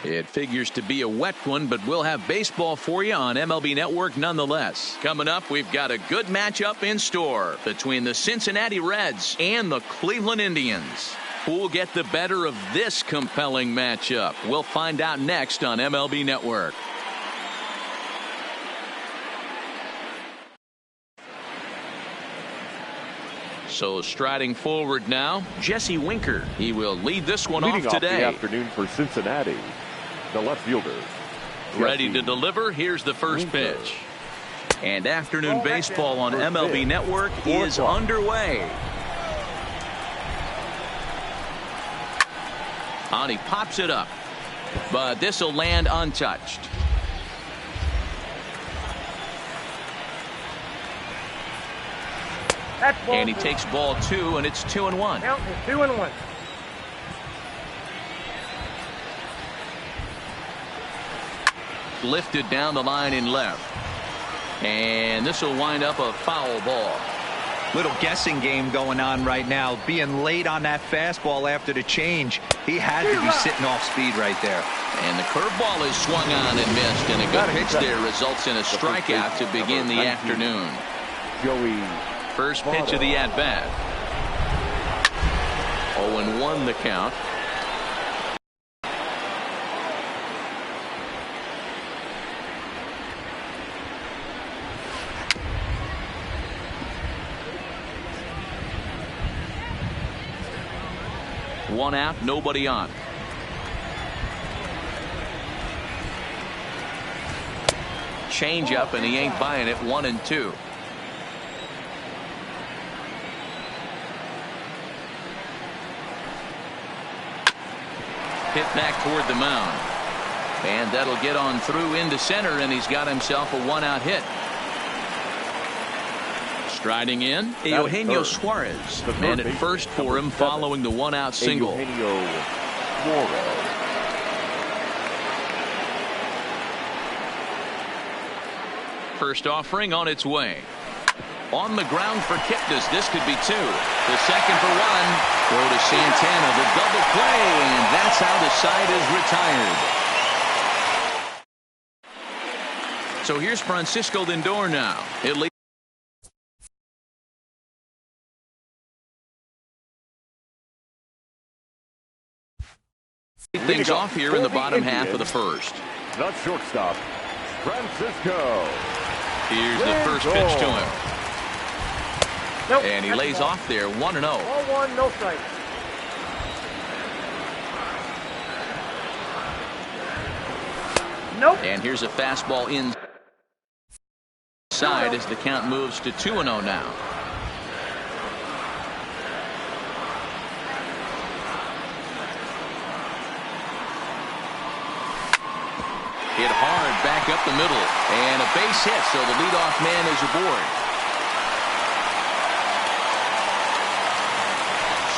It figures to be a wet one, but we'll have baseball for you on MLB Network nonetheless. Coming up, we've got a good matchup in store between the Cincinnati Reds and the Cleveland Indians. Who'll get the better of this compelling matchup? We'll find out next on MLB Network. So striding forward now, Jesse Winker. He will lead this one off today. The afternoon for Cincinnati, the left fielder. Ready to deliver. Here's the first pitch. And afternoon baseball on MLB Network is underway. And he pops it up, but this will land untouched. And he takes ball 2, and it's 2-1. 2-1. Lifted down the line in left. And this will wind up a foul ball. Little guessing game going on right now. Being late on that fastball after the change. He had to be sitting off speed right there. And the curveball is swung on and missed. And a good pitch there results in a strikeout to begin the afternoon. Joey. First pitch of the at-bat. 0-1 the count. One out, nobody on. Change up, and he ain't buying it. 1-2. Hit back toward the mound. And that'll get on through into center, and he's got himself a one-out hit. Striding in, Eugenio Suarez. Man at first for him following the one-out single. First offering on its way. On the ground for Kipnis. This could be 2. The second for 1. Throw to Santana, the double play, and that's how the side is retired. So here's Francisco Lindor now. It leads things off here in the bottom half of the first. The shortstop, Francisco. Here's the first pitch to him. Nope, and he lays off there. 1-0. 1-1, no strike. Nope. And here's a fastball inside as the count moves to 2-0 now. Hit hard back up the middle, and a base hit, so the leadoff man is aboard.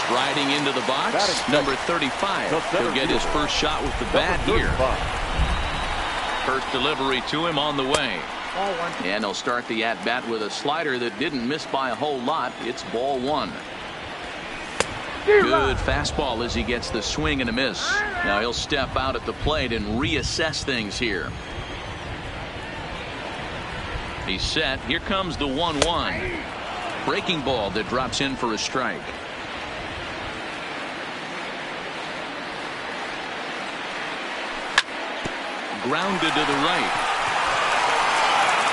Striding into the box, number 35. He'll get his first shot with the bat here. First delivery to him on the way. And he'll start the at-bat with a slider that didn't miss by a whole lot. It's ball 1. Good fastball as he gets the swing and a miss. Now he'll step out at the plate and reassess things here. He's set. Here comes the 1-1. Breaking ball that drops in for a strike. Grounded to the right.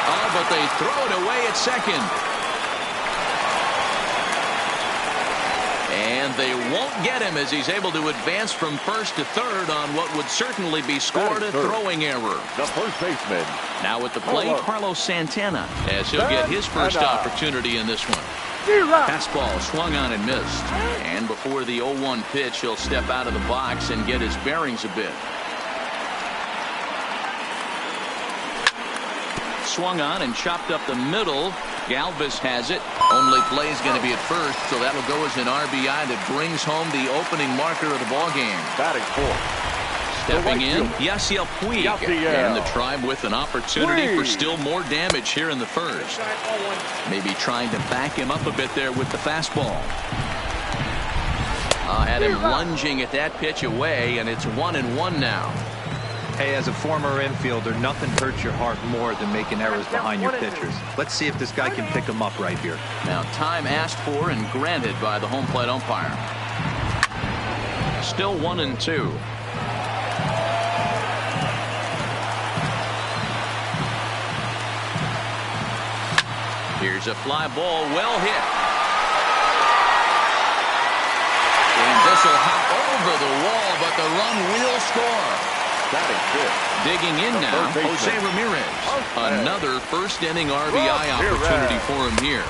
Oh, but they throw it away at second. And they won't get him as he's able to advance from first to third on what would certainly be scored a throwing error. The first baseman. Now at the plate, Carlos Santana, as he'll get his first opportunity in this one. Fastball swung on and missed. And before the 0-1 pitch, he'll step out of the box and get his bearings a bit. Swung on and chopped up the middle. Galvis has it. Only play is going to be at first, so that'll go as an RBI that brings home the opening marker of the ballgame. Batting fourth. Stepping in, Yasiel Puig. And the Tribe with an opportunity for still more damage here in the first. Maybe trying to back him up a bit there with the fastball. Had him lunging at that pitch away, and it's 1-1 now. Hey, as a former infielder, nothing hurts your heart more than making errors behind your pitchers. Let's see if this guy can pick them up right here. Now time asked for and granted by the home plate umpire. Still 1-2. Here's a fly ball, well hit. And this will hop over the wall, but the run will score. That is good. Digging in now, Jose Ramirez. Another first inning RBI opportunity for him here.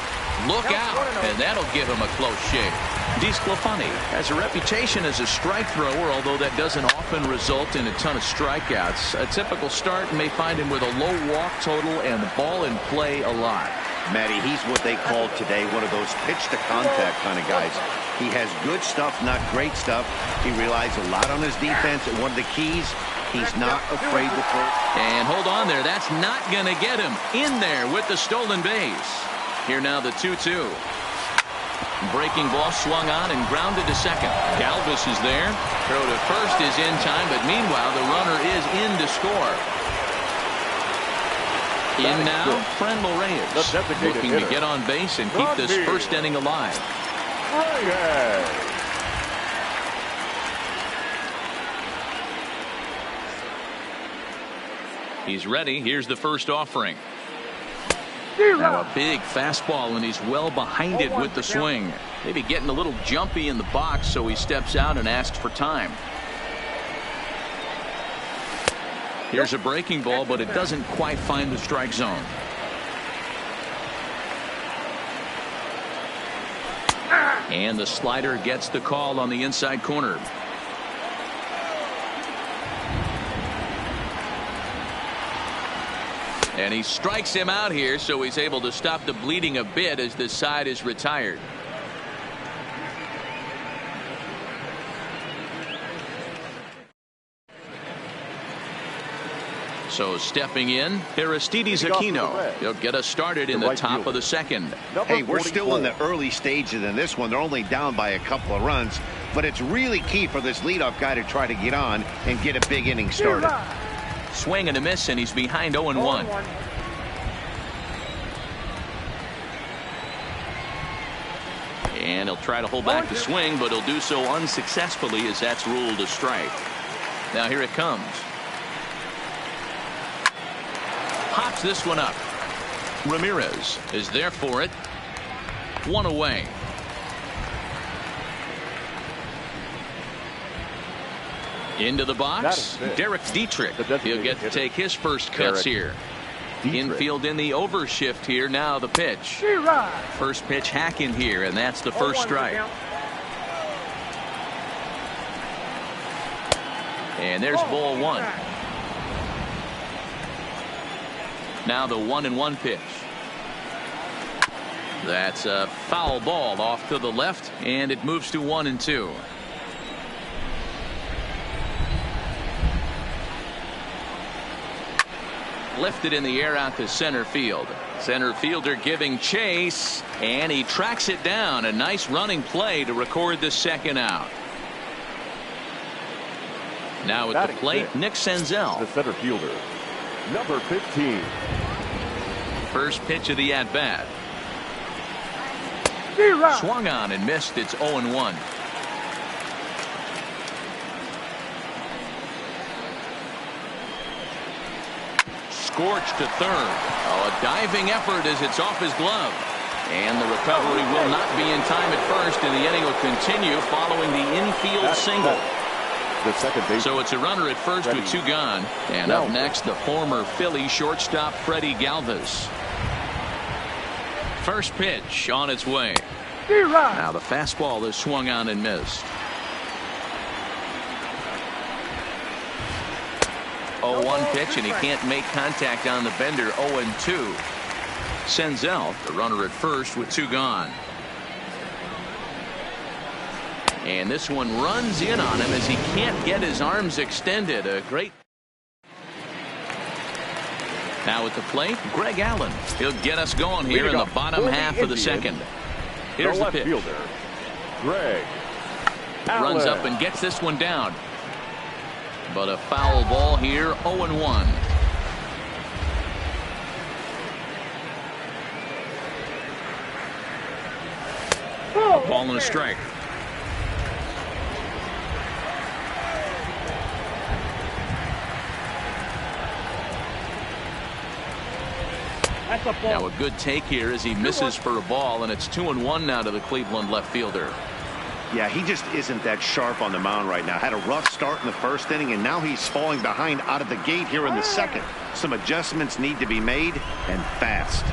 Look out, and that'll give him a close shave. DeSclafani has a reputation as a strike thrower, although that doesn't often result in a ton of strikeouts. A typical start may find him with a low walk total and the ball in play a lot. Matty, he's what they call today one of those pitch-to-contact kind of guys. He has good stuff, not great stuff. He relies a lot on his defense, and one of the keys, he's not afraid to throw. And hold on there. That's not going to get him in there with the stolen base. Here now the 2-2. Breaking ball swung on and grounded to second. Galvis is there. Throw to first is in time, but meanwhile the runner is in to score. In now, Franmil Reyes, looking to get on base and keep this first inning alive. He's ready. Here's the first offering. Now a big fastball, and he's well behind it with the swing. Maybe getting a little jumpy in the box, so he steps out and asks for time. Here's a breaking ball, but it doesn't quite find the strike zone. And the slider gets the call on the inside corner. And he strikes him out here, so he's able to stop the bleeding a bit as this side is retired. So stepping in, Aristides Aquino. He'll get us started in the top of the second. Hey, we're still in the early stages in this one. They're only down by a couple of runs, but it's really key for this leadoff guy to try to get on and get a big inning started. Swing and a miss, and he's behind 0-1. And he'll try to hold back the swing, but he'll do so unsuccessfully as that's ruled a strike. Now here it comes. Pops this one up. Ramirez is there for it. One away. Into the box, Derek Dietrich. He'll get to take his first cuts here. Infield in the overshift here. Now the pitch. First pitch hacking here, and that's the first strike. And there's ball one. Now the 1-1 pitch. That's a foul ball off to the left, and it moves to 1-2. Lifted in the air out to center field. Center fielder giving chase, and he tracks it down. A nice running play to record the second out. Now at the plate, Nick Senzel. The center fielder, number 15. First pitch of the at-bat. Swung on and missed. It's 0-1. Scorched to third. Oh, a diving effort as it's off his glove. And the recovery will not be in time at first, and the inning will continue following the infield single. The second base. So it's a runner at first with two gone. And up next, the former Philly shortstop Freddie Galvis. First pitch on its way. Now the fastball is swung on and missed. 0-1 pitch, and he can't make contact on the bender. 0-2. Senzel, the runner at first with two gone. And this one runs in on him as he can't get his arms extended. A great. Now at the plate, Greg Allen. He'll get us going here in the bottom half of the second. Here's the pitch. Fielder, Greg Runs up and gets this one down. But a foul ball here, 0-1. Ball and a strike. That's a ball. Now a good take here as he misses for a ball, and it's 2-1 now to the Cleveland left fielder. Yeah, he just isn't that sharp on the mound right now. Had a rough start in the first inning, and now he's falling behind out of the gate here in the second. Some adjustments need to be made, and fast.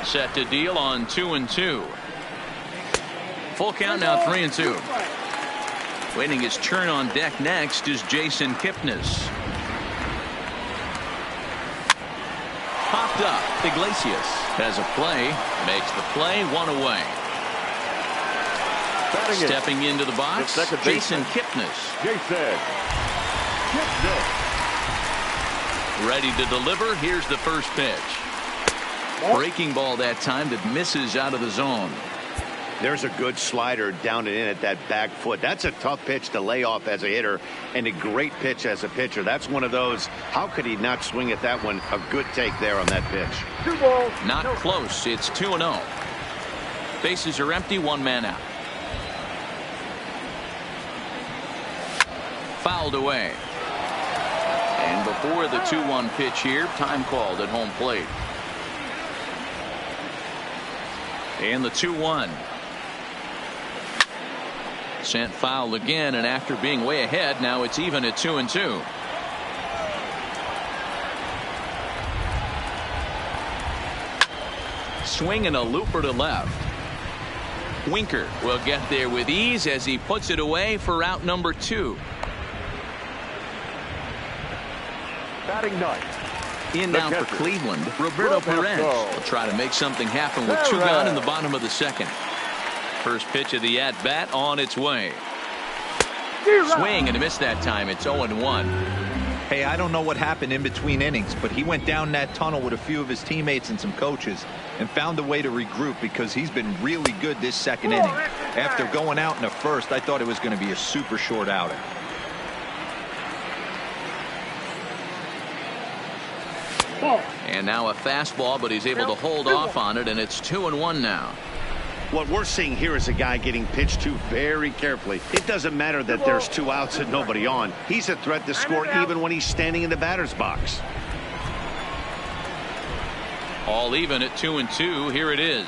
Set to deal on 2-2. Full count now, 3-2. Waiting his turn on deck next is Jason Kipnis. Popped up. Iglesias has a play. Makes the play, 1 away. Stepping into the box, Jason Kipnis. Jason Kipnis. Ready to deliver. Here's the first pitch. Breaking ball that time that misses out of the zone. There's a good slider down and in at that back foot. That's a tough pitch to lay off as a hitter, and a great pitch as a pitcher. That's one of those, how could he not swing at that one? A good take there on that pitch. 2 balls. Not close. It's 2-0. Bases are empty, 1 man out. Fouled away. And before the 2-1 pitch here, time called at home plate. And the 2-1. Sent foul again, and after being way ahead, now it's even at 2-2. Swing and a looper to left. Winker will get there with ease as he puts it away for out number 2. Batting ninth. In now for Cleveland, Roberto Perez will try to make something happen with 2 gone in the bottom of the second. First pitch of the at-bat on its way. Swing and a miss that time. It's 0-1. Hey, I don't know what happened in between innings, but he went down that tunnel with a few of his teammates and some coaches and found a way to regroup because he's been really good this second inning. After going out in the first, I thought it was going to be a super short outing. And now a fastball, but he's able to hold off on it, and it's 2-1 now. What we're seeing here is a guy getting pitched to very carefully. It doesn't matter that there's 2 outs and nobody on. He's a threat to score even when he's standing in the batter's box. All even at 2-2. Here it is.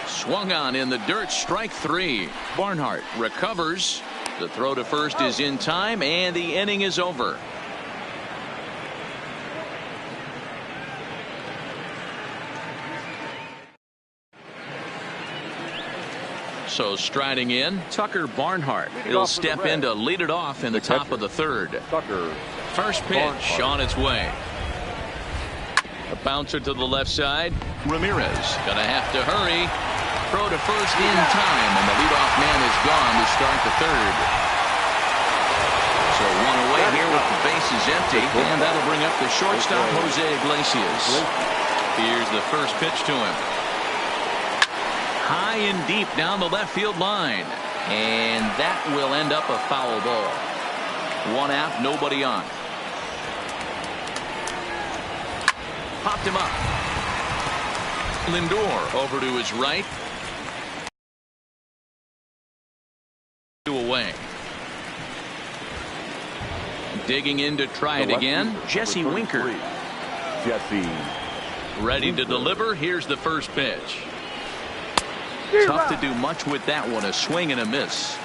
Swung on in the dirt, strike 3. Barnhart recovers. The throw to first is in time, and the inning is over. So striding in, Tucker Barnhart. He'll step in to lead it off in the top of the third. First pitch on its way. A bouncer to the left side. Ramirez gonna have to hurry. Throw to first in time, and the leadoff man is gone to start the third. So 1 away here with the bases empty, and that'll bring up the shortstop Jose Iglesias. Here's the first pitch to him. High and deep down the left field line, and that will end up a foul ball. 1 out, nobody on. Popped him up. Lindor over to his right. 2 away. Digging in to try it again, Jesse Winker. Jesse. Ready to deliver. Here's the first pitch. Tough to do much with that one. A swing and a miss.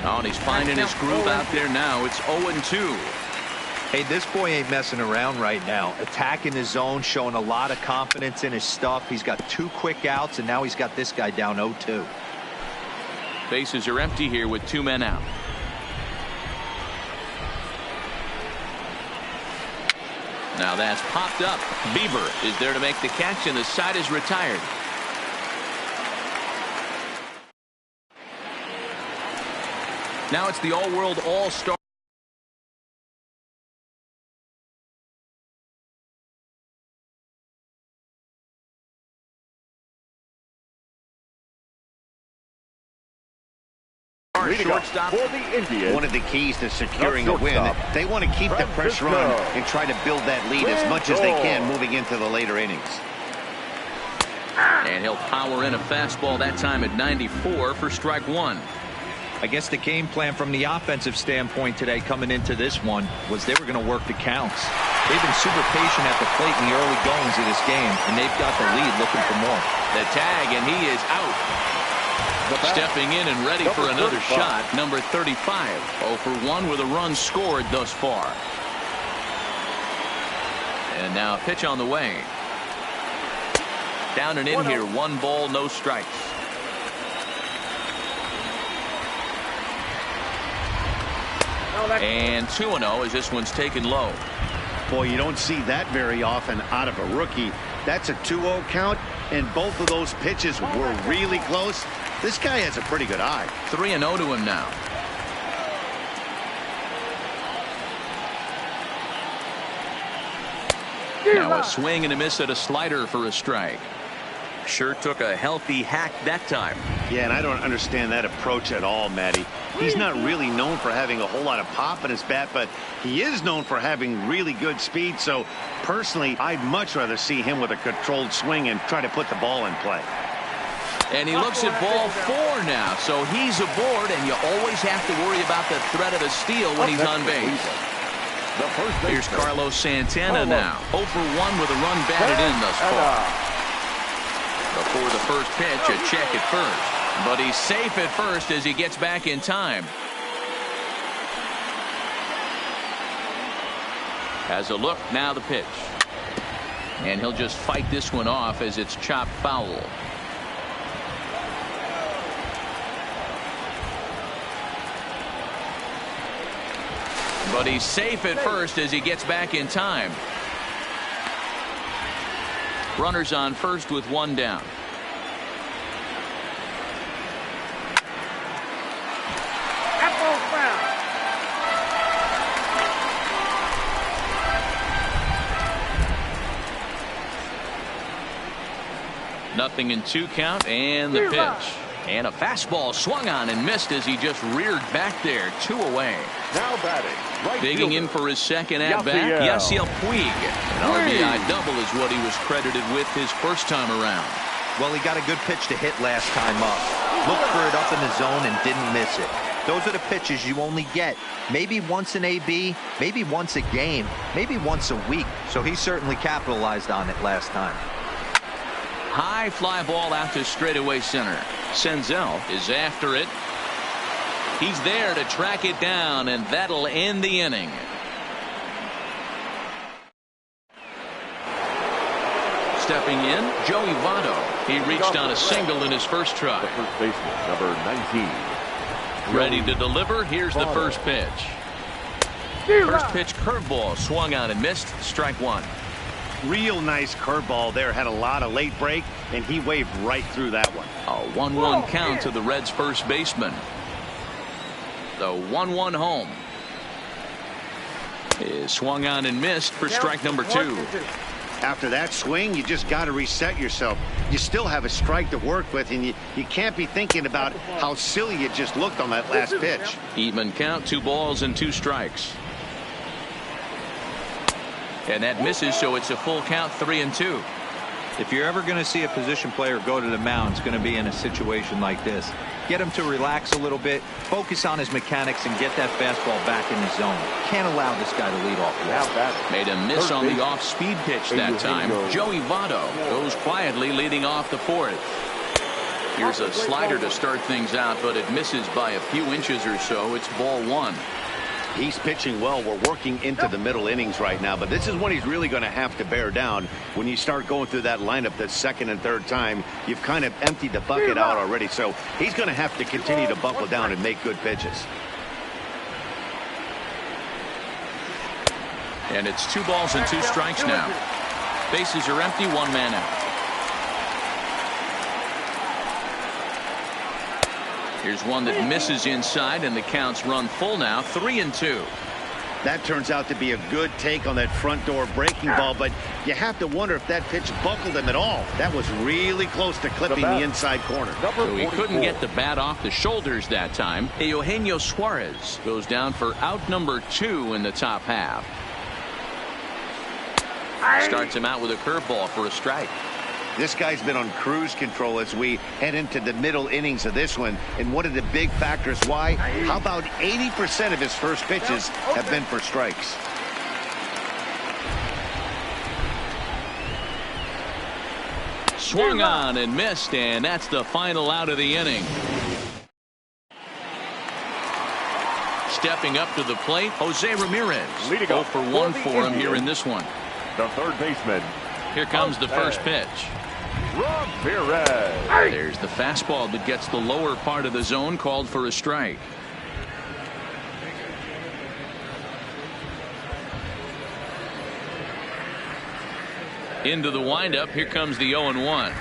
Oh, and he's finding his groove out there now. It's 0-2. Hey, this boy ain't messing around right now. Attacking his zone, showing a lot of confidence in his stuff. He's got 2 quick outs, and now he's got this guy down 0-2. Bases are empty here with 2 men out. Now that's popped up. Bieber is there to make the catch, and the side is retired. Now it's the all-world all-star. our Leading up shortstop. for the Indians, One of the keys to securing a win, shortstop, they want to keep the pressure on and try to build that lead as much as they can moving into the later innings. And he'll power in a fastball that time at 94 for strike one. I guess the game plan from the offensive standpoint today coming into this one was they were going to work the counts. They've been super patient at the plate in the early goings of this game, and they've got the lead looking for more. The tag, and he is out. Stepping in and ready for another shot, number 35. 0 for 1 with a run scored thus far. And now a pitch on the way. Down and in here, 1 ball, no strikes. And 2-0 as this one's taken low. Boy, you don't see that very often out of a rookie. That's a 2-0 count, and both of those pitches were really close. This guy has a pretty good eye. 3-0 to him now. Now a swing and a miss at a slider for a strike. Sure took a healthy hack that time. Yeah, and I don't understand that approach at all, Matty. He's not really known for having a whole lot of pop in his bat, but he is known for having really good speed. So personally, I'd much rather see him with a controlled swing and try to put the ball in play. And he looks at ball 4 now, so he's aboard, and you always have to worry about the threat of a steal when he's on base. Here's Carlos Santana now. 0 for 1 with a run batted in thus far. Before the first pitch, a check at first. But he's safe at first as he gets back in time. Has a look, now the pitch. And he'll just fight this one off as it's chopped foul. But he's safe at first as he gets back in time. Runners on first with 1 down. Nothing in 2 count, and the pitch. And a fastball swung on and missed as he just reared back there. 2 away. Now batting. Right Digging in for his second at-bat, Yasiel Puig. An RBI double is what he was credited with his first time around. Well, he got a good pitch to hit last time up. Looked for it up in the zone and didn't miss it. Those are the pitches you only get maybe once an AB, maybe once a game, maybe once a week. So he certainly capitalized on it last time. High fly ball out to straightaway center. Senzel is after it. He's there to track it down, and that'll end the inning. Stepping in, Joey Votto. He reached on a single in his first try. The first baseman, number 19. Ready to deliver. Here's the first pitch. First pitch curveball swung on and missed. Strike 1. Real nice curveball there. Had a lot of late break, and he waved right through that one. A 1-1 count to the Reds' first baseman. The 1-1 home is swung on and missed for strike number 2. After that swing, you just got to reset yourself. You still have a strike to work with, and you can't be thinking about how silly you just looked on that last pitch. Even count, 2 balls and 2 strikes. And that misses, so it's a full count, 3-2. If you're ever going to see a position player go to the mound, it's going to be in a situation like this. Get him to relax a little bit, focus on his mechanics, and get that fastball back in the zone. Can't allow this guy to lead off. Made a miss on the off-speed pitch that time. Joey Votto goes quietly leading off the 4th. Here's a slider to start things out, but it misses by a few inches or so. It's ball 1. He's pitching well. We're working into the middle innings right now, but this is when he's really going to have to bear down. When you start going through that lineup the second and third time, you've kind of emptied the bucket out already, so he's going to have to continue to buckle down and make good pitches. And it's 2 balls and 2 strikes now. Bases are empty, 1 man out. Here's one that misses inside, and the count's run full now, 3-2. That turns out to be a good take on that front door breaking ball, but you have to wonder if that pitch buckled him at all. That was really close to clipping the inside corner. So he couldn't get the bat off the shoulders that time. Eugenio Suarez goes down for out number 2 in the top half. Starts him out with a curveball for a strike. This guy's been on cruise control as we head into the middle innings of this one. And one of the big factors why, how about 80% of his first pitches have been for strikes? Swung on and missed, and that's the final out of the inning. Stepping up to the plate, Jose Ramirez. Leading 0 off for 1 for the for him here in Indians. this one. The third baseman, Here comes the first pitch. Ramirez. There's the fastball that gets the lower part of the zone, called for a strike. Into the windup. Here comes the 0-1.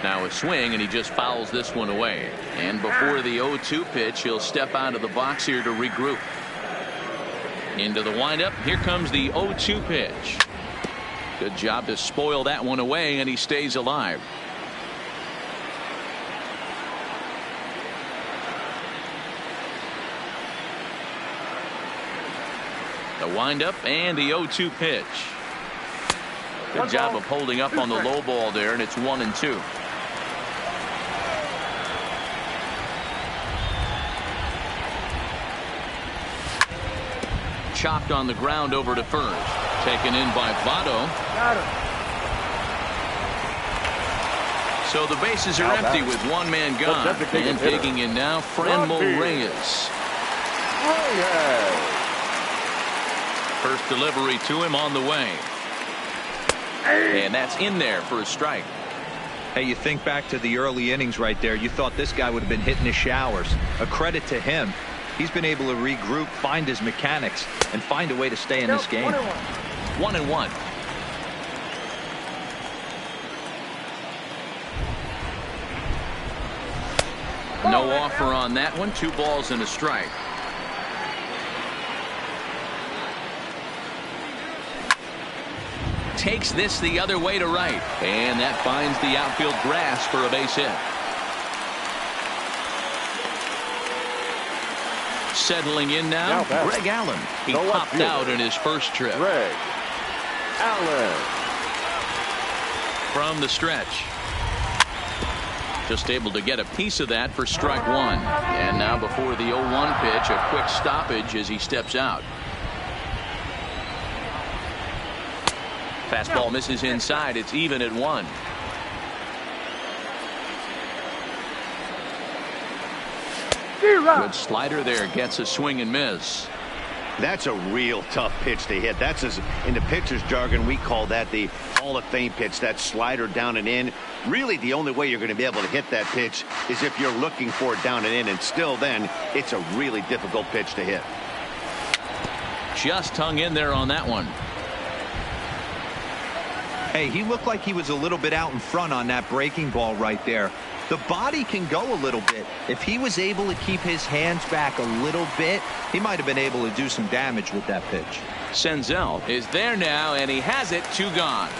Now a swing, and he just fouls this one away. And before the 0-2 pitch, he'll step out of the box here to regroup. Into the windup. Here comes the 0-2 pitch. Good job to spoil that one away, and he stays alive. The windup and the 0-2 pitch. Good job of holding up on the low ball there, and it's 1-2. Chopped on the ground over to first. Taken in by Votto. So the bases are empty with one man gone. And digging in now, Franmil Reyes. First delivery to him on the way. And that's in there for a strike. Hey, you think back to the early innings right there. You thought this guy would have been hitting the showers. A credit to him. He's been able to regroup, find his mechanics, and find a way to stay in this game. 1-1. No offer on that one. 2 balls and a strike. Takes this the other way to right, and that finds the outfield grass for a base hit. Settling in now, Greg Allen. He popped out in his first trip. Greg Allen. From the stretch. Just able to get a piece of that for strike 1. And now before the 0-1 pitch, a quick stoppage as he steps out. Fastball misses inside. It's even at 1. Good slider there. Gets a swing and miss. That's a real tough pitch to hit. That's, in the pitcher's jargon, we call that the Hall of Fame pitch. That slider down and in. Really, the only way you're going to be able to hit that pitch is if you're looking for it down and in. And still then, it's a really difficult pitch to hit. Just hung in there on that one. Hey, he looked like he was a little bit out in front on that breaking ball right there. The body can go a little bit. If he was able to keep his hands back a little bit, he might have been able to do some damage with that pitch. Senzel is there now, and he has it. 2 gone.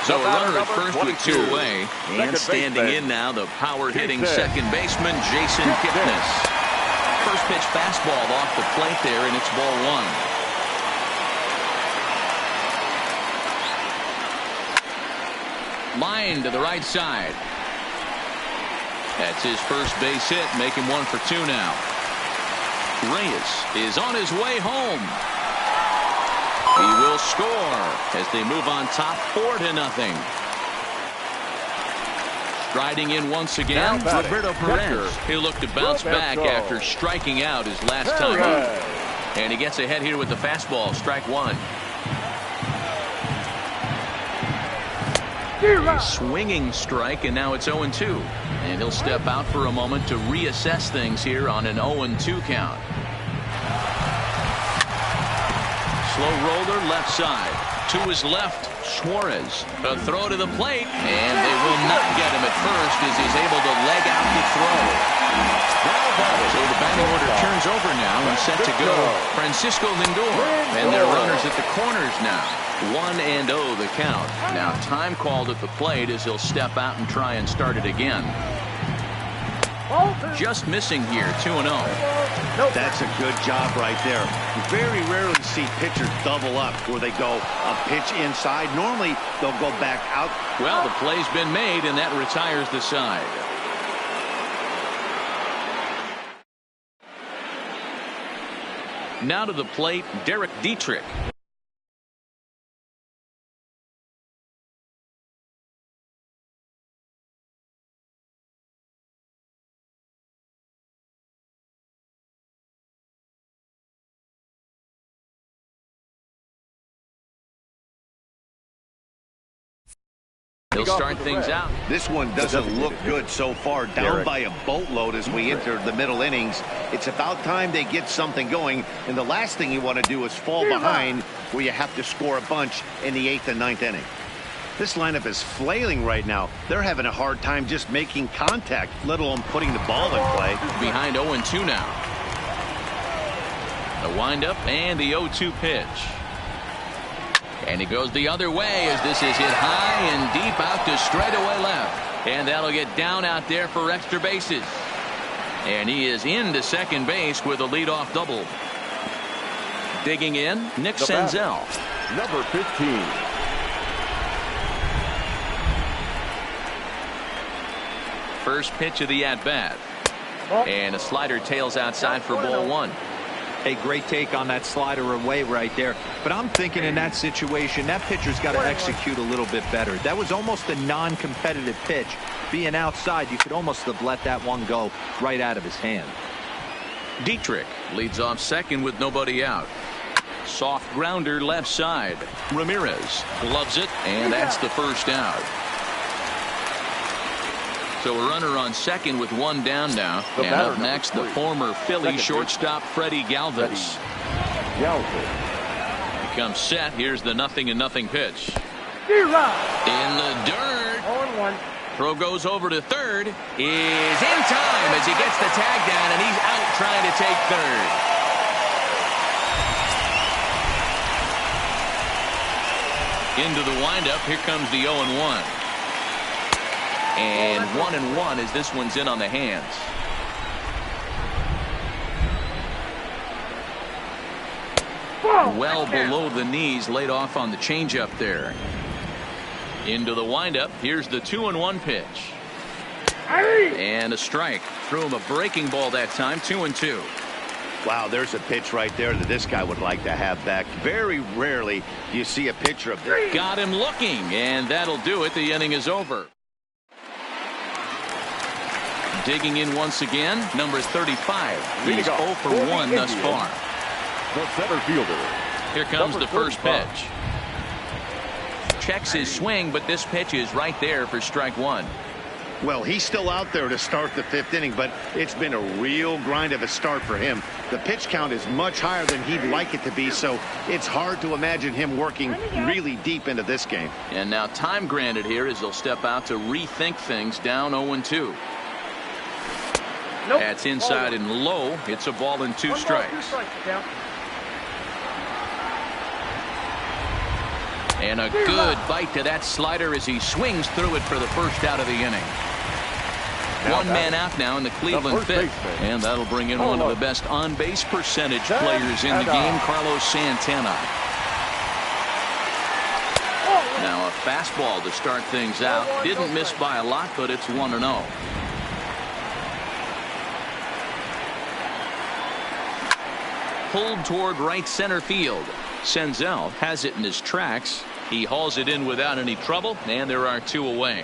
So a runner at first with 2 away. And standing in now, the power-hitting second baseman, Jason Kipnis. First pitch fastball off the plate there, and it's ball 1. Line to the right side. That's his first base hit, make him 1 for 2 now. Reyes is on his way home. He will score as they move on top 4-0. Striding in once again, Roberto Perez. He'll look to bounce back after striking out his last time up. And he gets ahead here with the fastball, strike 1. A swinging strike, and now it's 0-2. And he'll step out for a moment to reassess things here on an 0-2 count. Slow roller left side. To his left, Suarez. A throw to the plate, and they will not get him at first as he's able to leg out the throw. So the batting order turns over now and set to go Francisco Lindor. And they're runners at the corners now. 1-0 the count. Now time called at the plate as he'll step out and try and start it again. Just missing here, 2-0. That's a good job right there. You very rarely see pitchers double up where they go a pitch inside. Normally they'll go back out. Well, the play's been made, and that retires the side. Now to the plate, Derek Dietrich. He'll start things out. This one doesn't look good so far. Down by a boatload as we enter the middle innings. It's about time they get something going. And the last thing you want to do is fall behind where you have to score a bunch in the 8th and 9th inning. This lineup is flailing right now. They're having a hard time just making contact, let alone putting the ball in play. Behind 0-2 now. The windup and the 0-2 pitch. And he goes the other way as this is hit high and deep out to straightaway left. And that'll get down out there for extra bases. And he is into second base with a leadoff double. Digging in, Nick Senzel. Number 15. First pitch of the at-bat. And a slider tails outside for ball one. A great take on that slider away right there. But I'm thinking in that situation, that pitcher's got to execute a little bit better. That was almost a non-competitive pitch. Being outside, you could almost have let that one go right out of his hand. Dietrich leads off second with nobody out. Soft grounder left side. Ramirez gloves it, and that's the first out. So a runner on second with one down now. And up next, the former Philly shortstop Freddie Galvis. He comes set. Here's the 0-0 pitch. In the dirt. 0-1. Throw goes over to third. Is in time as he gets the tag down, and he's out trying to take third. Into the windup. Here comes the 0-1. And 1-1 as this one's in on the hands. Well below the knees, laid off on the changeup there. Into the windup. Here's the 2-1 pitch. And a strike. Threw him a breaking ball that time. 2-2. Wow, there's a pitch right there that this guy would like to have back. Very rarely do you see a pitcher of this. Got him looking, and that'll do it. The inning is over. Digging in once again, number 35. He's 0 for 1 thus far. The center fielder. Here comes the first pitch. Checks his swing, but this pitch is right there for strike one. Well, he's still out there to start the 5th inning, but it's been a real grind of a start for him. The pitch count is much higher than he'd like it to be, so it's hard to imagine him working really deep into this game. And now time granted here as he'll step out to rethink things down 0-2. That's inside and low. It's a ball and 2 strikes. And a good bite to that slider as he swings through it for the first out of the inning. One man out now in the Cleveland 5th. And that'll bring in one of the best on-base percentage players in the game, Carlos Santana. Now a fastball to start things out. Didn't miss by a lot, but it's 1-0. Pulled toward right center field. Senzel has it in his tracks. He hauls it in without any trouble, and there are 2 away.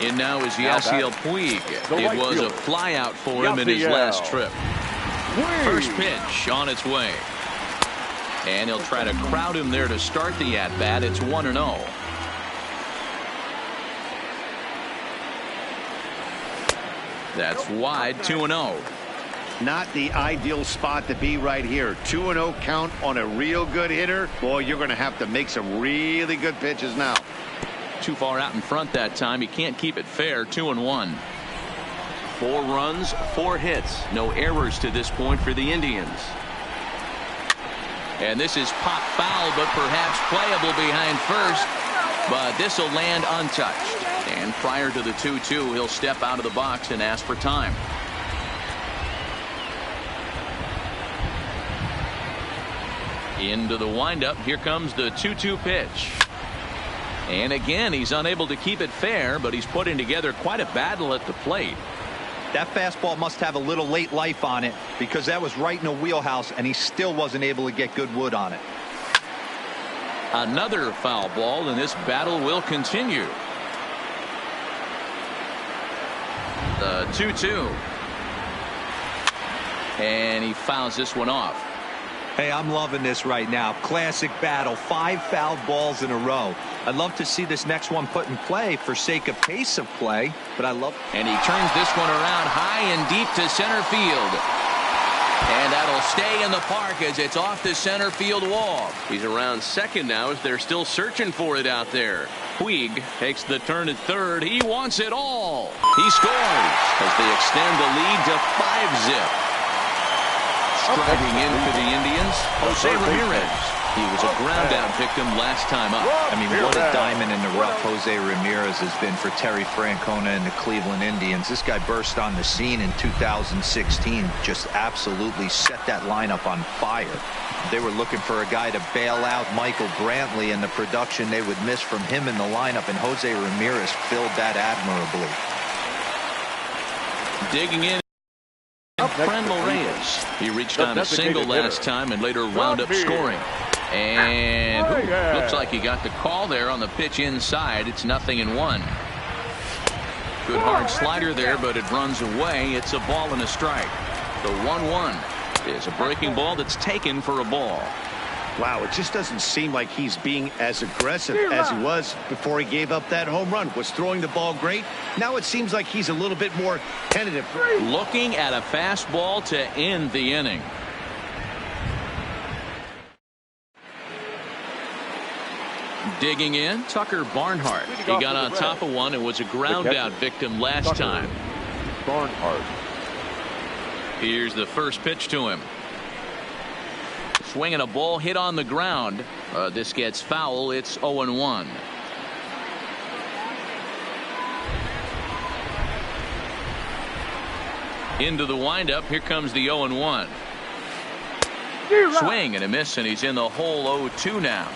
In now is Yasiel Puig. It was a flyout for him in his last trip. First pitch on its way. And he'll try to crowd him there to start the at-bat. It's 1-0. That's wide, 2-0. Not the ideal spot to be right here. 2-0 count on a real good hitter. Boy, you're going to have to make some really good pitches now. Too far out in front that time. He can't keep it fair. 2-1. 4 runs, 4 hits. No errors to this point for the Indians. And this is pop foul, but perhaps playable behind first. But this will land untouched. And prior to the 2-2, he'll step out of the box and ask for time. Into the windup. Here comes the 2-2 pitch. And again, he's unable to keep it fair, but he's putting together quite a battle at the plate. That fastball must have a little late life on it, because that was right in the wheelhouse, and he still wasn't able to get good wood on it. Another foul ball, and this battle will continue. The 2-2. And he fouls this one off. Hey, I'm loving this right now. Classic battle. 5 fouled balls in a row. I'd love to see this next one put in play for sake of pace of play, but I love. And he turns this one around high and deep to center field. And that'll stay in the park as it's off the center field wall. He's around second now as they're still searching for it out there. Puig takes the turn at third. He wants it all. He scores as they extend the lead to 5-zip. Striving in for the Indians, Jose Ramirez. He was a ground out victim last time up. I mean, what a diamond in the rough Jose Ramirez has been for Terry Francona and the Cleveland Indians. This guy burst on the scene in 2016, just absolutely set that lineup on fire. They were looking for a guy to bail out Michael Brantley, and the production they would miss from him in the lineup, and Jose Ramirez filled that admirably. Digging in. Franmil Reyes. He reached on a single last time and later wound up scoring. And looks like he got the call there on the pitch inside. It's 0-1. Good hard slider there, but it runs away. It's a ball and a strike. The 1-1 is a breaking ball that's taken for a ball. Wow, it just doesn't seem like he's being as aggressive as he was before he gave up that home run. Was throwing the ball great. Now it seems like he's a little bit more tentative. Looking at a fastball to end the inning. Digging in, Tucker Barnhart. He got on top of one and was a ground out victim last time. Barnhart. Here's the first pitch to him. Swinging a ball hit on the ground. This gets foul. It's 0-1. Into the windup. Here comes the 0-1. Swing and a miss, and he's in the hole. 0-2 now.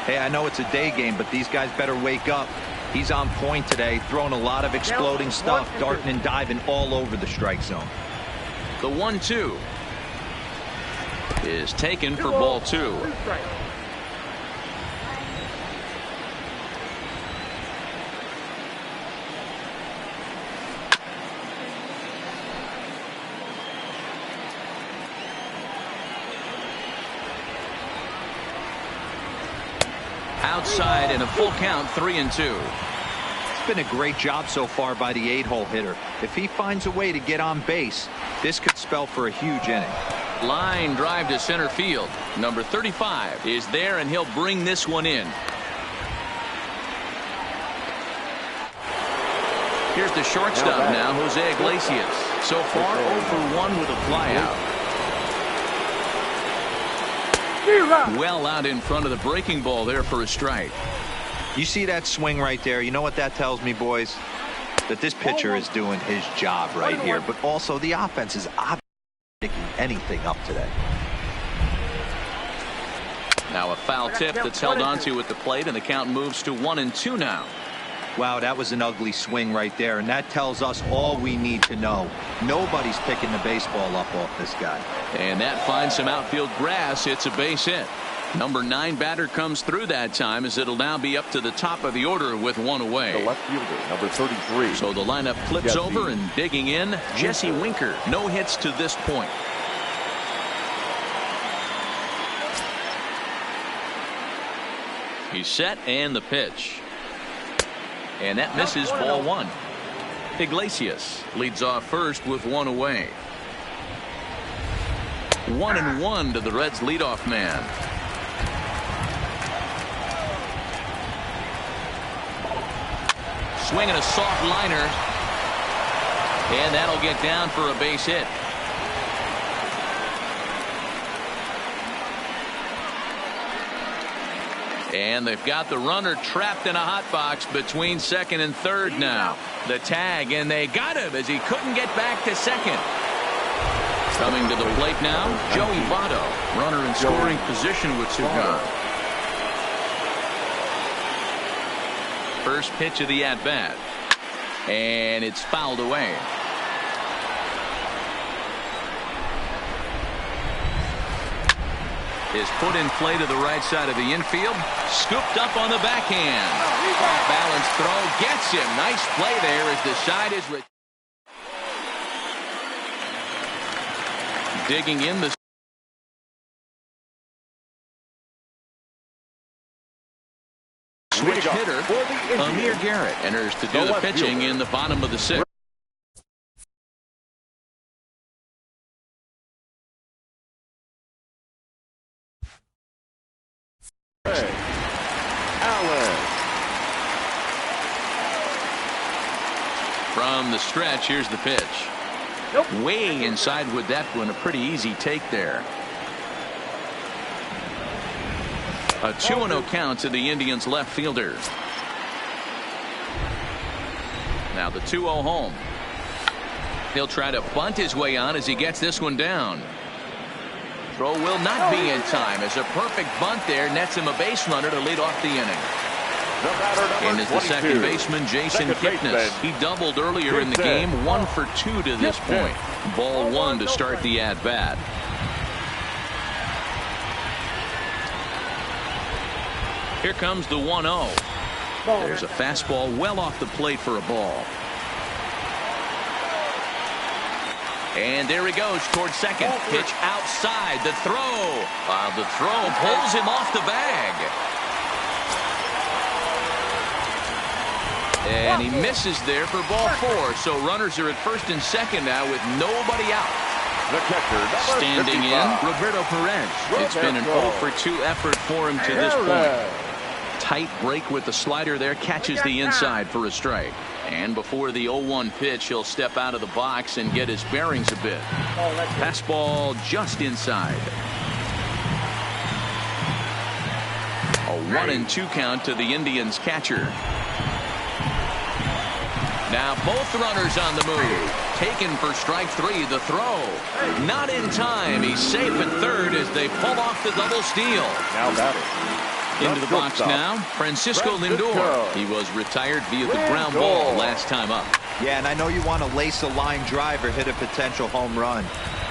Hey, I know it's a day game, but these guys better wake up. He's on point today, throwing a lot of exploding stuff, darting and diving all over the strike zone. The 1-2 is taken for ball 2. Outside and a full count. 3-2. It's been a great job so far by the 8-hole hitter. If he finds a way to get on base, this could spell for a huge inning. Line drive to center field. Number 35 is there, and he'll bring this one in. Here's the shortstop now, Jose Iglesias. So far 0 for 1 with a flyout. Well out in front of the breaking ball there for a strike. You see that swing right there? You know what that tells me, boys? That this pitcher is doing his job right here, but also the offense is obviously picking anything up today. Now a foul tip that's held onto at the plate, and the count moves to 1-2 now. Wow, that was an ugly swing right there, and that tells us all we need to know. Nobody's picking the baseball up off this guy. And that finds some outfield grass. It's a base hit. Number 9 batter comes through that time, as it'll now be up to the top of the order with one away. The left fielder, number 33. So the lineup flips over, and digging in, Jesse Winker. No hits to this point. He's set, and the pitch. And that misses ball 1. Iglesias leads off first with one away. 1-1 to the Reds leadoff man. Swinging a soft liner. And that'll get down for a base hit. And they've got the runner trapped in a hot box between second and third now. The tag, and they got him as he couldn't get back to second. Coming to the plate now, Joey Votto. Runner in scoring position with two gone. First pitch of the at-bat. And it's fouled away. Is put in play to the right side of the infield. Scooped up on the backhand. Off balance throw gets him. Nice play there as the side is digging in the switch hitter. Amir Garrett enters to do the pitching in the bottom of the sixth. From the stretch, here's the pitch. Way inside with that one. A pretty easy take there. A 2-0 count to the Indians left fielder. Now the 2-0 home. He'll try to bunt his way on as he gets this one down. Throw will not be in time as a perfect bunt there nets him a base runner to lead off the inning. And is the second baseman Jason Kipnis. He doubled earlier in the game. 1 for 2 to this point. Ball 1 to start the at bat. Here comes the 1-0. There's a fastball well off the plate for a ball. And there he goes towards second. Pitch outside. The throw. The throw pulls him off the bag. And he misses there for ball 4. So runners are at first and second now with nobody out. The catcher, standing in, Roberto Perez. It's been an 0 for 2 effort for him to this point. Tight break with the slider there. Catches the inside for a strike. And before the 0-1 pitch, he'll step out of the box and get his bearings a bit. Fastball just inside. A 1-2 count to the Indians catcher. Now both runners on the move. Taken for strike 3. The throw. Not in time. He's safe at third as they pull off the double steal. Now batting. Into the box now, Francisco Lindor. He was retired via the ground ball last time up. Yeah, and I know you want to lace a line drive or hit a potential home run.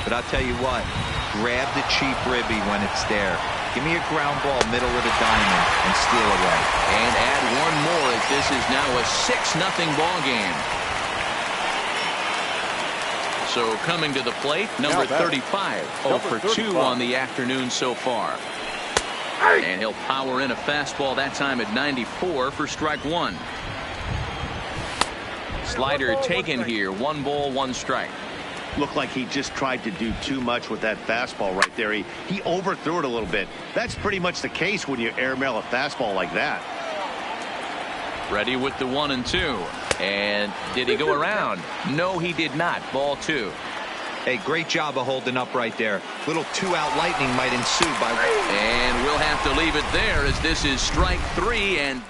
But I'll tell you what, grab the cheap ribby when it's there. Give me a ground ball middle of the diamond and steal away. And add one more as this is now a 6-0 ball game. So coming to the plate, number 35. 0 for 2 on the afternoon so far. And he'll power in a fastball that time at 94 for strike 1. Slider taken here. 1 ball, 1 strike. Looked like he just tried to do too much with that fastball right there. He overthrew it a little bit. That's pretty much the case when you airmail a fastball like that. Ready with the 1-2. And did he go around? No, he did not. Ball 2. Hey, great job of holding up right there. Little 2-out lightning might ensue by. And we'll have to leave it there as this is strike 3 and.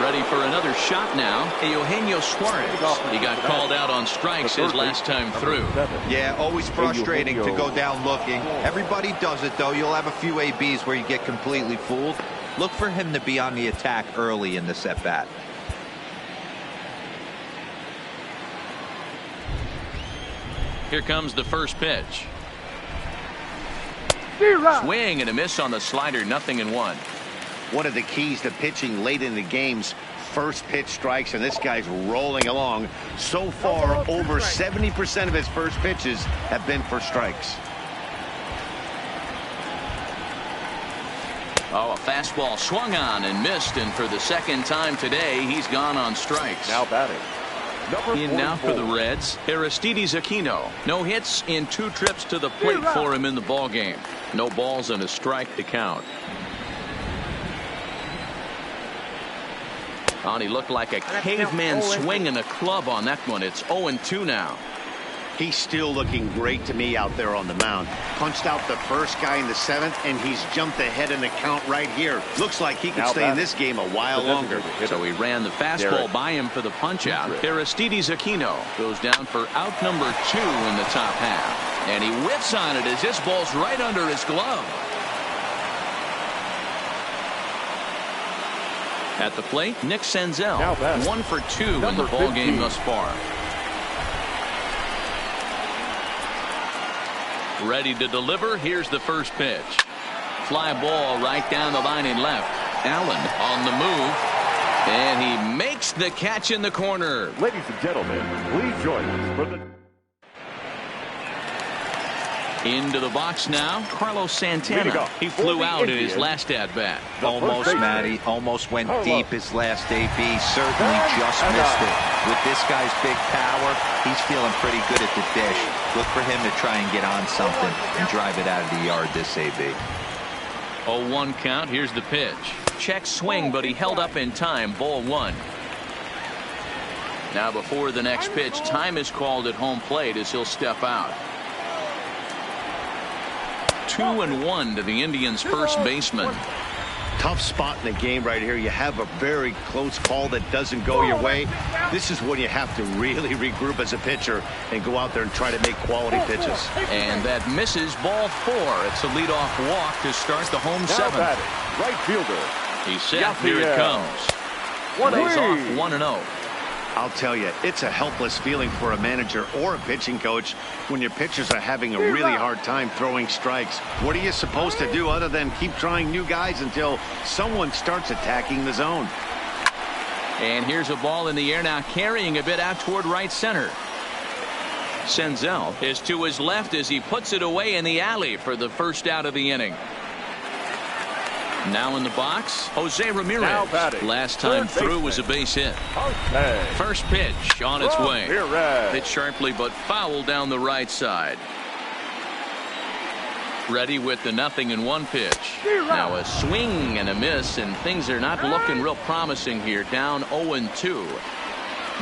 Ready for another shot now. Eugenio Suarez. He got called out on strikes his last time through. Yeah, always frustrating to go down looking. Everybody does it, though. You'll have a few ABs where you get completely fooled. Look for him to be on the attack early in this at-bat. Here comes the first pitch. Swing and a miss on the slider. 0-1. One of the keys to pitching late in the game's first pitch strikes, and this guy's rolling along. So far, over 70% of his first pitches have been for strikes. Oh, a fastball swung on and missed, and for the second time today, he's gone on strikes. Now batting. In now for the Reds, Aristides Aquino. No hits in 2 trips to the plate for him in the ballgame. No balls and a strike to count. Oh, he looked like a caveman swinging a club on that one. It's 0-2 now. He's still looking great to me out there on the mound. Punched out the first guy in the 7th, and he's jumped ahead in the count right here. Looks like he could stay in this game a while longer. So he ran the fastball by him for the punch out. Aristides Aquino goes down for out number 2 in the top half. And he whiffs on it as this ball's right under his glove. At the plate, Nick Senzel. 1 for 2 in the ballgame thus far. Ready to deliver. Here's the first pitch. Fly ball right down the line and left. Allen on the move. And he makes the catch in the corner. Ladies and gentlemen, please join us for the... Into the box now, Carlos Santana. He flew out in his last at-bat. Almost, Matty. Almost went deep his last AB. Certainly just missed it. With this guy's big power, he's feeling pretty good at the dish. Look for him to try and get on something and drive it out of the yard this AB. 0-1 count. Here's the pitch. Check swing, but he held up in time. Ball 1. Now before the next pitch, time is called at home plate as he'll step out. 2-1 to the Indians' first baseman. Tough spot in the game right here. You have a very close call that doesn't go your way. This is when you have to really regroup as a pitcher and go out there and try to make quality pitches. And that misses. Ball 4. It's a leadoff walk to start the home 7th. Right fielder. He's set. Here it comes. Lays off 1-0. I'll tell you, it's a helpless feeling for a manager or a pitching coach when your pitchers are having a really hard time throwing strikes. What are you supposed to do other than keep trying new guys until someone starts attacking the zone? And here's a ball in the air now, carrying a bit out toward right center. Senzel is to his left as he puts it away in the alley for the first out of the inning. Now in the box, Jose Ramirez. Last time through was a base hit. First pitch on its way. Hit sharply but foul down the right side. Ready with the 0-1 pitch. Now a swing and a miss, and things are not looking real promising here. Down 0-2.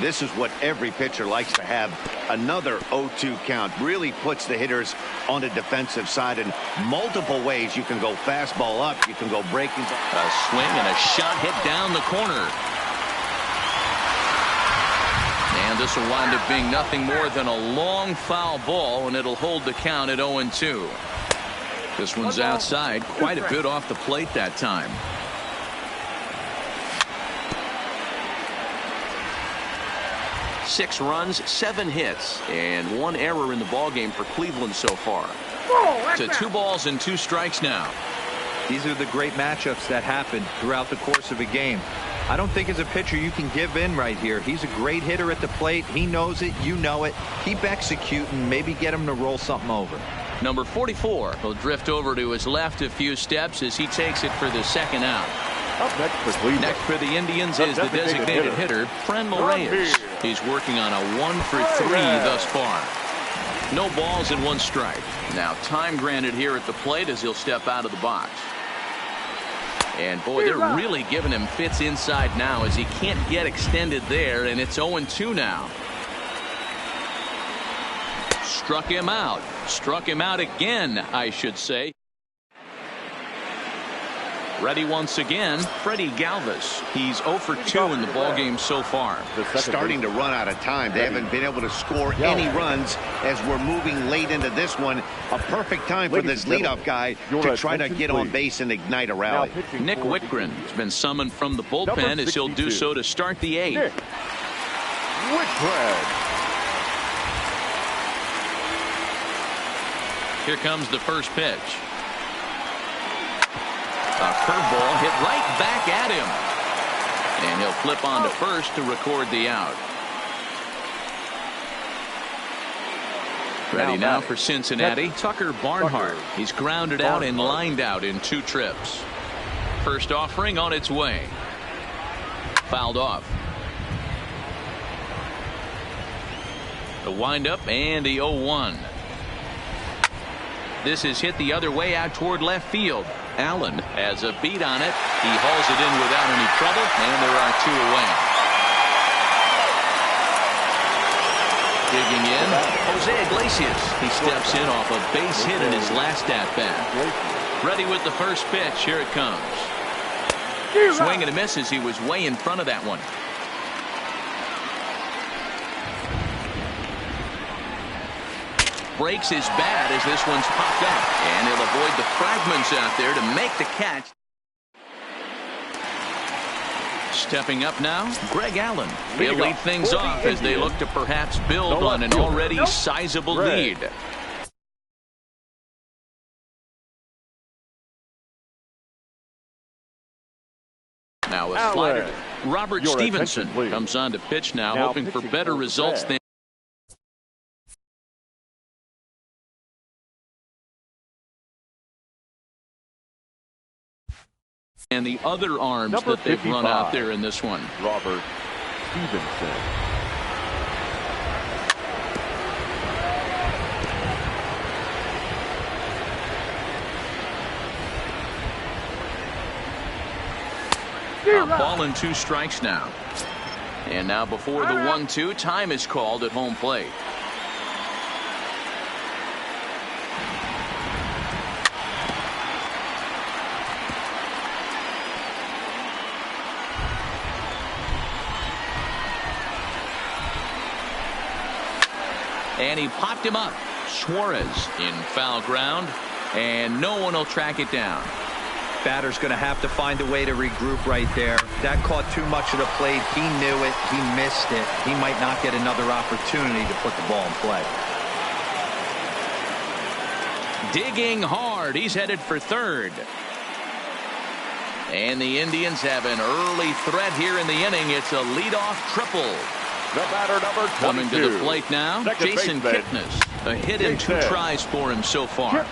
This is what every pitcher likes to have. Another 0-2 count really puts the hitters on the defensive side in multiple ways. You can go fastball up, you can go breaking. A swing and a shot hit down the corner. And this will wind up being nothing more than a long foul ball, and it'll hold the count at 0-2. This one's outside, quite a bit off the plate that time. 6 runs, 7 hits, and 1 error in the ballgame for Cleveland so far. To 2 balls and 2 strikes now. These are the great matchups that happen throughout the course of a game. I don't think as a pitcher you can give in right here. He's a great hitter at the plate. He knows it. You know it. Keep executing. Maybe get him to roll something over. Number 44 will drift over to his left a few steps as he takes it for the second out. Up next for the Indians is the designated hitter, Franmil Reyes. He's working on a 1 for 3 thus far. No balls and 1 strike. Now time granted here at the plate as he'll step out of the box. And boy, they're really giving him fits inside now as he can't get extended there, and it's 0-2 now. Struck him out. Struck him out again, I should say. Ready once again, Freddie Galvis. He's 0 for 2 in the ballgame so far. Starting to run out of time. They haven't been able to score any runs as we're moving late into this one. A perfect time for this leadoff guy to try to get on base and ignite a rally. Nick Whitgren has been summoned from the bullpen as he'll do so to start the 8th. Here comes the first pitch. A curveball hit right back at him. And he'll flip on to first to record the out. Ready now for Cincinnati, Tucker Barnhart. He's grounded out and lined out in 2 trips. First offering on its way. Fouled off. The windup and the 0-1. This is hit the other way out toward left field. Allen has a beat on it. He hauls it in without any trouble, and there are 2 away. Digging in, Jose Iglesias. He steps in off a base hit in his last at-bat. Ready with the first pitch. Here it comes. Swing and a miss as he was way in front of that one. Breaks his bat as this one's popped up, and he'll avoid the fragments out there to make the catch. Stepping up now, Greg Allen. He'll lead things off as they look to perhaps build on an already sizable lead. Now a slider. Robert Stevenson comes on to pitch now hoping for better results than. And the other arms Number that they've 55, run out there in this one. Robert Stevenson. A ball and 2 strikes now. And now before the 1-2, time is called at home plate. And he popped him up. Suarez in foul ground, and no one will track it down. Batter's going to have to find a way to regroup right there. That caught too much of the plate. He knew it. He missed it. He might not get another opportunity to put the ball in play. Digging hard. He's headed for third. And the Indians have an early threat here in the inning. It's a leadoff triple. The batter, number 22. Coming to the plate now, Jason Kipnis. A hit in 2 tries for him so far.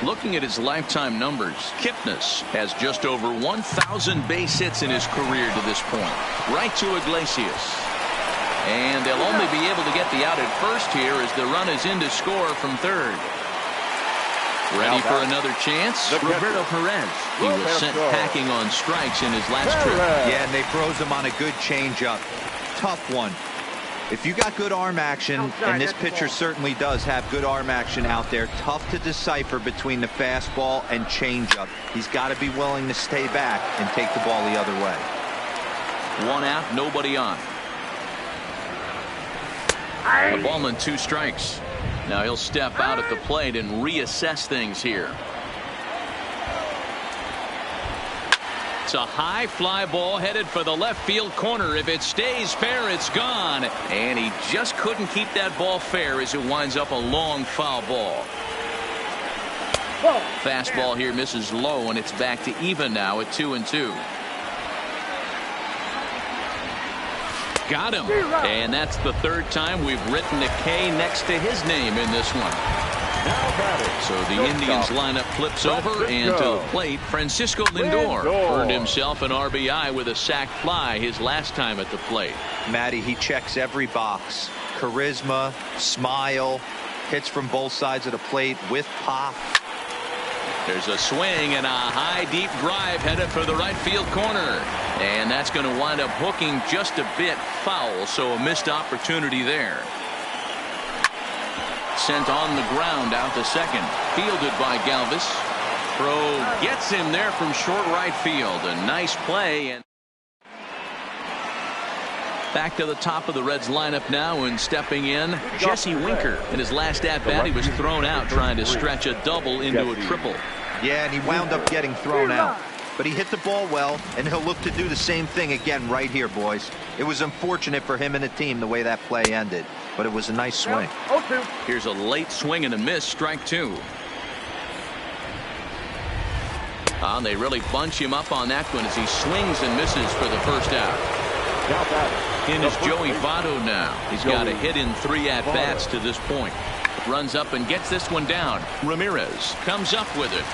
Looking at his lifetime numbers, Kipnis has just over 1,000 base hits in his career to this point. Right to Iglesias. And they'll only be able to get the out at first here as the run is in to score from third. Ready for another chance? Roberto Perez. He was sent packing on strikes in his last trip. Yeah, and they froze him on a good changeup. Tough one. If you got good arm action, and this pitcher certainly does have good arm action out there, tough to decipher between the fastball and changeup. He's got to be willing to stay back and take the ball the other way. 1 out, nobody on. A ball and 2 strikes. Now he'll step out at the plate and reassess things here. It's a high fly ball headed for the left field corner. If it stays fair, it's gone. And he just couldn't keep that ball fair as it winds up a long foul ball. Fastball here misses low, and it's back to even now at 2-2. Got him. And that's the 3rd time we've written a K next to his name in this one. So the Indians lineup flips over, and to the plate, Francisco Lindor earned himself an RBI with a sac fly his last time at the plate. Matty, he checks every box. Charisma, smile, hits from both sides of the plate with pop. There's a swing and a high deep drive headed for the right field corner. And that's going to wind up hooking just a bit foul, so a missed opportunity there. Sent on the ground out to second. Fielded by Galvis. Pro gets him there from short right field. A nice play. And back to the top of the Reds lineup now, and stepping in, Jesse Winker. In his last at-bat, he was thrown out trying to stretch a double into a triple. Yeah, and he wound up getting thrown out. But he hit the ball well, and he'll look to do the same thing again right here, boys. It was unfortunate for him and the team the way that play ended, but it was a nice swing. Here's a late swing and a miss, strike 2. And they really bunch him up on that one as he swings and misses for the first out. In is Joey Votto now. He's got a hit in 3 at-bats to this point. Runs up and gets this one down. Ramirez comes up with it.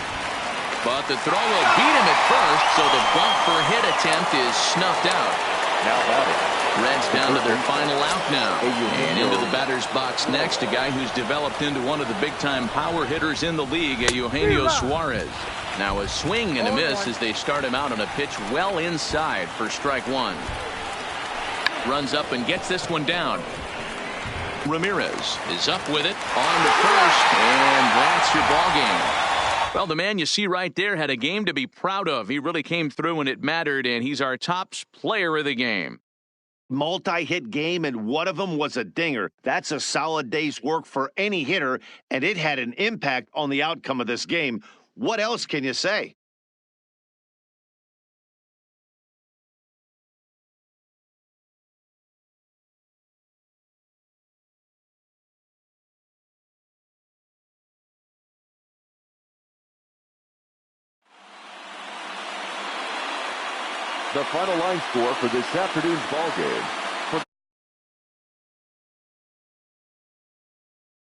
But the throw will beat him at first, so the bump for hit attempt is snuffed out. Now batting, Reds down to their final out now. And into the batter's box next, a guy who's developed into one of the big-time power hitters in the league, Eugenio Suarez. Now a swing and a miss as they start him out on a pitch well inside for strike one. Runs up and gets this one down. Ramirez is up with it on the first, and that's your ball game. Well, the man you see right there had a game to be proud of. He really came through when it mattered, and he's our top player of the game. Multi-hit game, and one of them was a dinger. That's a solid day's work for any hitter, and it had an impact on the outcome of this game. What else can you say? The final line score for this afternoon's ball game.